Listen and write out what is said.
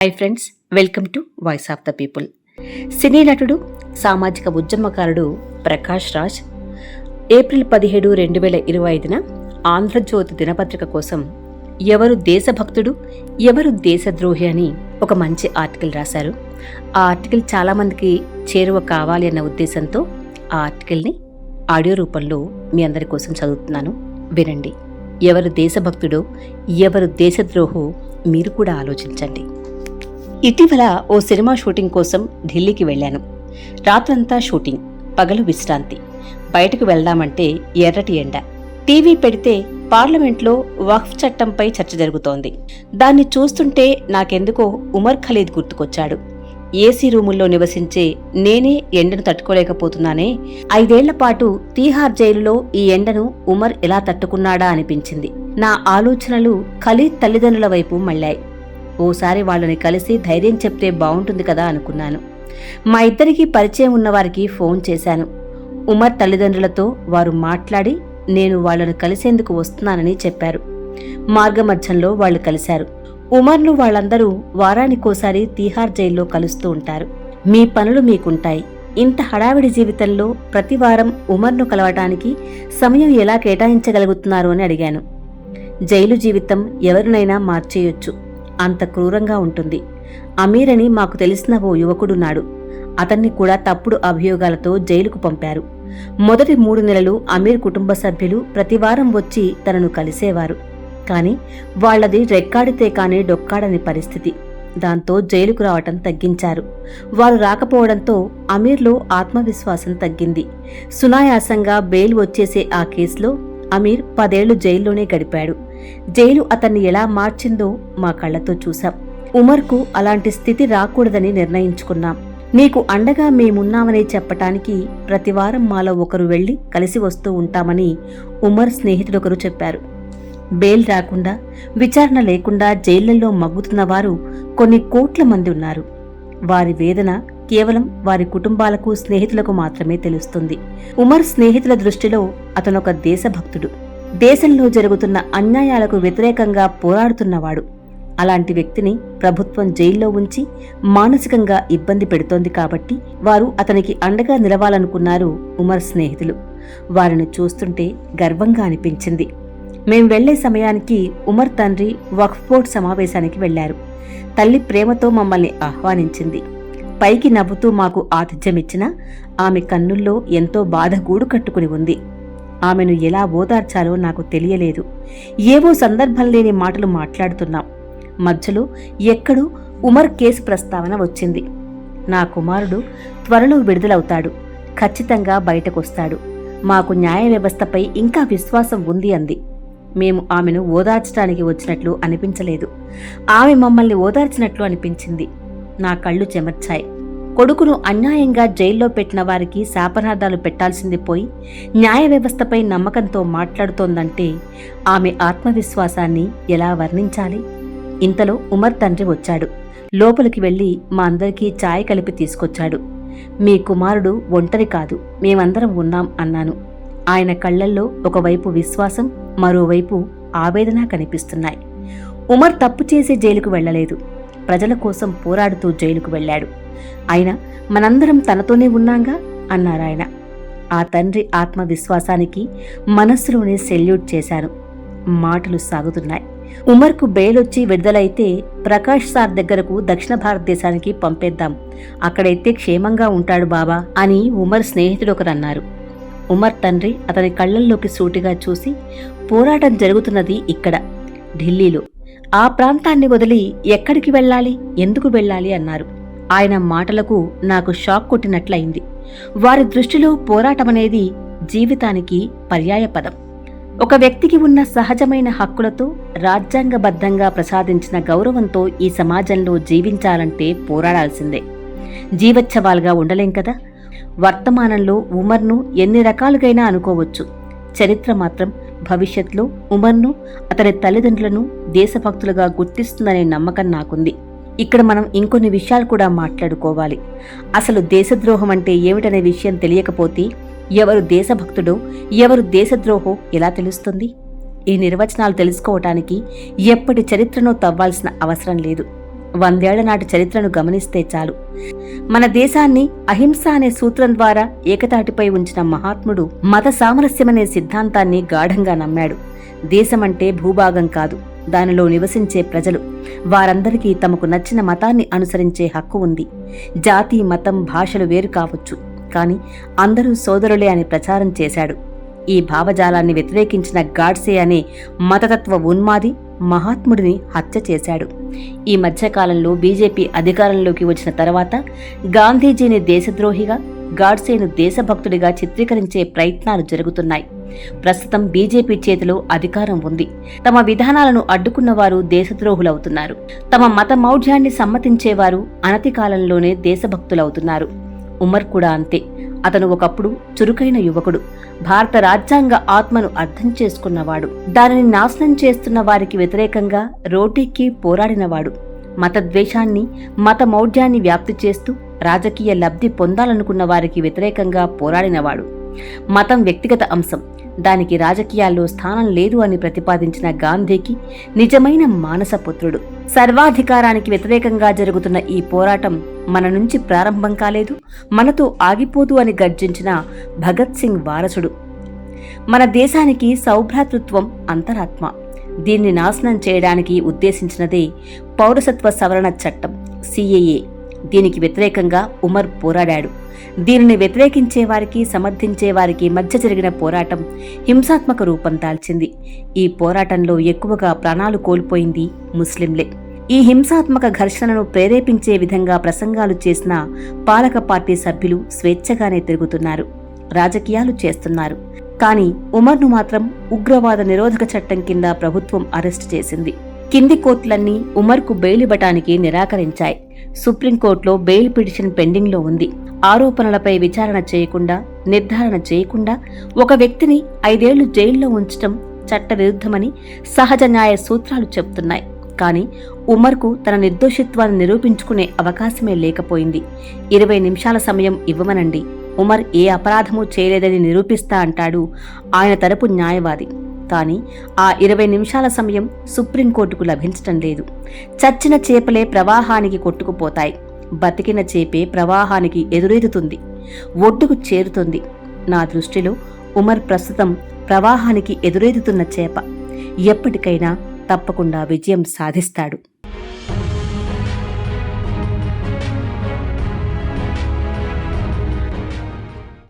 Hi friends, welcome to voice of the people. సినీ నటుడు, సామాజిక ఉద్యమకారుడు ప్రకాష్ రాజ్ ఏప్రిల్ 17, 2025 ఆంధ్రజ్యోతి దినపత్రిక కోసం ఎవరు దేశభక్తుడు, ఎవరు దేశద్రోహి అని ఒక మంచి ఆర్టికల్ రాశారు. ఆ ఆర్టికల్ చాలామందికి చేరువ కావాలి అన్న ఉద్దేశంతో ఆ ఆర్టికల్ని ఆడియో రూపంలో మీ అందరి కోసం చదువుతున్నాను, వినండి. ఎవరు దేశభక్తుడో, ఎవరు దేశద్రోహో మీరు కూడా ఆలోచించండి. ఇటీవల ఓ సినిమా షూటింగ్ కోసం ఢిల్లీకి వెళ్ళాను. రాత్రంతా షూటింగ్, పగలు విశ్రాంతి. బయటకు వెళ్దామంటే ఎర్రటి ఎండ. టీవీ పెడితే పార్లమెంట్లో వక్ఫ్ చట్టంపై చర్చ జరుగుతోంది. దాన్ని చూస్తుంటే నాకెందుకో ఉమర్ ఖలీద్ గుర్తుకొచ్చాడు. ఏసీ రూముల్లో నివసించే నేనే ఎండను తట్టుకోలేకపోతున్నానే. 5 ఏళ్ల పాటు తీహార్ జైలులో ఈ ఎండను ఉమర్ ఎలా తట్టుకున్నాడా అనిపించింది. నా ఆలోచనలు ఖలీద్ తల్లిదండ్రుల వైపు మళ్ళాయి. ఓసారి వాళ్ళని కలిసి ధైర్యం చెప్తే బావుంటుంది కదా అనుకున్నాను. మా ఇద్దరికీ పరిచయం ఉన్నవారికి ఫోన్ చేశాను. ఉమర్ తల్లిదండ్రులతో వారు మాట్లాడి నేను వాళ్లను కలిసేందుకు వస్తున్నానని చెప్పారు. మార్గమధ్యంలో వాళ్లు కలిశారు. ఉమర్ను వాళ్ళందరూ వారానికోసారి తీహార్ జైల్లో కలుస్తూ ఉంటారు. మీ పనులు మీకుంటాయి. ఇంత హడావిడి జీవితంలో ప్రతివారం ఉమర్ను కలవటానికి సమయం ఎలా కేటాయించగలుగుతున్నారు అని అడిగాను. జైలు జీవితం ఎవరినైనా మార్చేయొచ్చు, అంత క్రూరంగా ఉంటుంది. అమీర్ అని మాకు తెలిసిన ఓ యువకుడున్నాడు. అతన్ని కూడా తప్పుడు అభియోగాలతో జైలుకు పంపారు. మొదటి 3 నెలలు అమీర్ కుటుంబ సభ్యులు ప్రతివారం వచ్చి తనను కలిసేవారు. కాని వాళ్లది రెక్కాడితే కాని డొక్కాడని పరిస్థితి. దాంతో జైలుకు రావటం తగ్గించారు. వారు రాకపోవడంతో అమీర్లో ఆత్మవిశ్వాసం తగ్గింది. సునాయాసంగా బెయిల్ వచ్చేసే ఆ కేసులో అమీర్ 10 ఏళ్లు జైల్లోనే గడిపాడు. జైలు అతన్ని ఎలా మార్చిందో మా కళ్లతో చూశాం. ఉమర్కు అలాంటి స్థితి రాకూడదని నిర్ణయించుకున్నాం. నీకు అండగా మేమున్నామని చెప్పటానికి ప్రతివారం మాలో ఒకరు వెళ్లి కలిసి వస్తూ ఉంటామని ఉమర్ స్నేహితుడొకరు చెప్పారు. బెయిల్ రాకుండా, విచారణ లేకుండా జైళ్లలో మగ్గుతున్నవారు కొన్ని కోట్ల మంది ఉన్నారు. వారి వేదన కేవలం వారి కుటుంబాలకు, స్నేహితులకు మాత్రమే తెలుస్తుంది. ఉమర్ స్నేహితుల దృష్టిలో అతనొక దేశభక్తుడు. దేశంలో జరుగుతున్న అన్యాయాలకు వ్యతిరేకంగా పోరాడుతున్నవాడు. అలాంటి వ్యక్తిని ప్రభుత్వం జైల్లో ఉంచి మానసికంగా ఇబ్బంది పెడుతోంది కాబట్టి వారు అతనికి అండగా నిలవాలనుకున్నారు ఉమర్ స్నేహితులు. వారిని చూస్తుంటే గర్వంగా అనిపించింది. మేం వెళ్లే సమయానికి ఉమర్ తండ్రి వక్ఫ్ బోర్డ్ సమావేశానికి వెళ్లారు. తల్లి ప్రేమతో మమ్మల్ని ఆహ్వానించింది. పైకి నవ్వుతూ మాకు ఆతిథ్యమిచ్చినా ఆమె కన్నుల్లో ఎంతో బాధ గూడు కట్టుకుని ఉంది. ఆమెను ఎలా ఓదార్చాలో నాకు తెలియలేదు. ఏవో సందర్భం లేని మాటలు మాట్లాడుతున్నాం. మధ్యలో ఎక్కడో ఉమర్ కేసు ప్రస్తావన వచ్చింది. నా కుమారుడు త్వరలో విడుదలవుతాడు, ఖచ్చితంగా బయటకొస్తాడు. మాకు న్యాయ వ్యవస్థపై ఇంకా విశ్వాసం ఉంది అంది. మేము ఆమెను ఓదార్చడానికి వచ్చినట్లు అనిపించలేదు. ఆమె మమ్మల్ని ఓదార్చినట్లు అనిపించింది. నా కళ్ళు చెమర్చాయి. కొడుకును అన్యాయంగా జైల్లో పెట్టిన వారికి శాపనార్థాలు పెట్టాల్సింది పోయి న్యాయ వ్యవస్థపై నమ్మకంతో మాట్లాడుతోందంటే ఆమె ఆత్మవిశ్వాసాన్ని ఎలా వర్ణించాలి? ఇంతలో ఉమర్ తండ్రి వచ్చాడు. లోపలికి వెళ్లి మా అందరికీ ఛాయ్ కలిపి తీసుకొచ్చాడు. మీ కుమారుడు ఒంటరి కాదు, మేమందరం ఉన్నాం అన్నాను. ఆయన కళ్లల్లో ఒకవైపు విశ్వాసం, మరోవైపు ఆవేదన కనిపిస్తున్నాయి. ఉమర్ తప్పు చేసి జైలుకు వెళ్లలేదు, ప్రజల కోసం పోరాడుతూ జైలుకు వెళ్లాడు. అయినా మనందరం తనతోనే ఉన్నాంగా అన్నారాయన. ఆ తండ్రి ఆత్మవిశ్వాసానికి మనస్సులోనే సెల్యూట్ చేశాను. మాటలు సాగుతున్నాయి. ఉమర్కు బెయిలొచ్చి విడుదలైతే ప్రకాష్ సార్ దగ్గరకు దక్షిణ భారతదేశానికి పంపేద్దాం, అక్కడైతే క్షేమంగా ఉంటాడు బాబా అని ఉమర్ స్నేహితుడొకరన్నారు. ఉమర్ తండ్రి అతని కళ్లల్లోకి సూటిగా చూసి, పోరాటం జరుగుతున్నది ఇక్కడ ఢిల్లీలో. ఆ ప్రాంతాన్ని వదిలి ఎక్కడికి వెళ్ళాలి, ఎందుకు వెళ్ళాలి అన్నారు. ఆయన మాటలకు నాకు షాక్ కొట్టినట్లయింది. వారి దృష్టిలో పోరాటమనేది జీవితానికి పర్యాయపదం. ఒక వ్యక్తికి ఉన్న సహజమైన హక్కులతో, రాజ్యాంగబద్ధంగా ప్రసాదించిన గౌరవంతో ఈ సమాజంలో జీవించాలంటే పోరాడాల్సిందే. జీవచ్ఛవాలుగా ఉండలేం కదా. వర్తమానంలో ఉమర్ను ఎన్ని రకాలుగైనా అనుకోవచ్చు. చరిత్ర మాత్రం భవిష్యత్లో ఉమర్ను, అతని తల్లిదండ్రులను దేశభక్తులుగా గుర్తిస్తుందనే నమ్మకం నాకుంది. ఇక్కడ మనం ఇంకొన్ని విషయాలు కూడా మాట్లాడుకోవాలి. అసలు దేశద్రోహం అంటే ఏమిటనే విషయం తెలియకపోతే ఎవరు దేశభక్తుడో, ఎవరు దేశద్రోహో ఎలా తెలుస్తుంది? ఈ నిర్వచనాలు తెలుసుకోవటానికి ఎప్పటి చరిత్రనో తవ్వాల్సిన అవసరం లేదు. 100 ఏళ్ల నాటి చరిత్రను గమనిస్తే చాలు. మన దేశాన్ని అహింస అనే సూత్రం ద్వారా ఏకతాటిపై ఉంచిన మహాత్ముడు మత సామరస్యమనే సిద్ధాంతాన్ని గాఢంగా నమ్మాడు. దేశమంటే భూభాగం కాదు, దానిలో నివసించే ప్రజలు. వారందరికీ తమకు నచ్చిన మతాన్ని అనుసరించే హక్కు ఉంది. జాతి, మతం, భాషలు వేరు కావచ్చు, కాని అందరూ సోదరులే అని ప్రచారం చేశాడు. ఈ భావజాలాన్ని వ్యతిరేకించిన గాడ్సే అనే మతతత్వ ఉన్మాది మహాత్ముడిని హత్య చేశాడు. ఈ మధ్యకాలంలో బీజేపీ అధికారంలోకి వచ్చిన తర్వాత గాంధీజీని దేశద్రోహిగా, గాడ్సేను దేశభక్తుడిగా చిత్రీకరించే ప్రయత్నాలు జరుగుతున్నాయి. ప్రస్తుతం బీజేపీ చేతిలో అధికారం ఉంది. తమ విధానాలను అడ్డుకున్నవారు దేశద్రోహులవుతున్నారు. తమ మత మౌఢ్యాన్ని సమ్మతించేవారు అనతి కాలంలోనే దేశభక్తులవుతున్నారు. ఉమర్ కూడా అంతే. అతను ఒకప్పుడు చురుకైన యువకుడు, భారత రాజ్యాంగ ఆత్మను అర్థం చేసుకున్నవాడు, దానిని నాశనం చేస్తున్న వారికి వ్యతిరేకంగా రోడ్డెక్కి పోరాడినవాడు, మతద్వేషాన్ని, మత మౌఢ్యాన్ని వ్యాప్తి చేస్తూ రాజకీయ లబ్ధి పొందాలనుకున్న వారికి వ్యతిరేకంగా పోరాడినవాడు. మతం వ్యక్తిగత అంశం, దానికి రాజకీయాల్లో స్థానం లేదు అని ప్రతిపాదించిన గాంధీకి నిజమైన మానసపుత్రుడు. సర్వాధికారానికి వ్యతిరేకంగా జరుగుతున్న ఈ పోరాటం మన నుంచి ప్రారంభం కాలేదు, మనతో ఆగిపోదు అని గర్జించిన భగత్ సింగ్ వారసుడు. మన దేశానికి సౌభ్రాతృత్వం అంతరాత్మ. దీన్ని నాశనం చేయడానికి ఉద్దేశించినదే పౌరసత్వ సవరణ చట్టం, CAA. దీనికి వ్యతిరేకంగా ఉమర్ పోరాడాడు. దీనిని వ్యతిరేకించే వారికి, సమర్థించే వారికి మధ్య జరిగిన పోరాటం హింసాత్మక రూపం దాల్చింది. ఈ పోరాటంలో ఎక్కువగా ప్రాణాలు కోల్పోయింది ముస్లింలే. ఈ హింసాత్మక ఘర్షణను ప్రేరేపించే విధంగా ప్రసంగాలు చేసిన పాలక పార్టీ సభ్యులు స్వేచ్ఛగానే తిరుగుతున్నారు, రాజకీయాలు చేస్తున్నారు. కానీ ఉమర్ను మాత్రం ఉగ్రవాద నిరోధక చట్టం కింద ప్రభుత్వం అరెస్టు చేసింది. కింది కోర్టులన్నీ ఉమర్కు బెయిల్ ఇవ్వటానికి నిరాకరించాయి. సుప్రీంకోర్టులో బెయిల్ పిటిషన్ పెండింగ్లో ఉంది. ఆరోపణలపై విచారణ చేయకుండా, నిర్ధారణ చేయకుండా ఒక వ్యక్తిని 5 ఏళ్లు జైల్లో ఉంచడం చట్టవిరుద్ధమని సహజ న్యాయ సూత్రాలు చెబుతున్నాయి. కానీ ఉమర్కు తన నిర్దోషిత్వాన్ని నిరూపించుకునే అవకాశమే లేకపోయింది. 20 నిమిషాల సమయం ఇవ్వమనండి, ఉమర్ ఏ అపరాధమూ చేయలేదని నిరూపిస్తా అంటాడు ఆయన తరపు న్యాయవాది. కానీ ఆ 20 నిమిషాల సమయం సుప్రీంకోర్టుకు లభించటం లేదు. చచ్చిన చేపలే ప్రవాహానికి కొట్టుకుపోతాయి, బతికిన చేపే ప్రవాహానికి ఎదురెదుతుంది, ఒడ్డుకు చేరుతుంది. నా దృష్టిలో ఉమర్ ప్రస్తుతం ప్రవాహానికి ఎదురెదుతున్న చేప. ఎప్పటికైనా తప్పకుండా విజయం సాధిస్తాడు.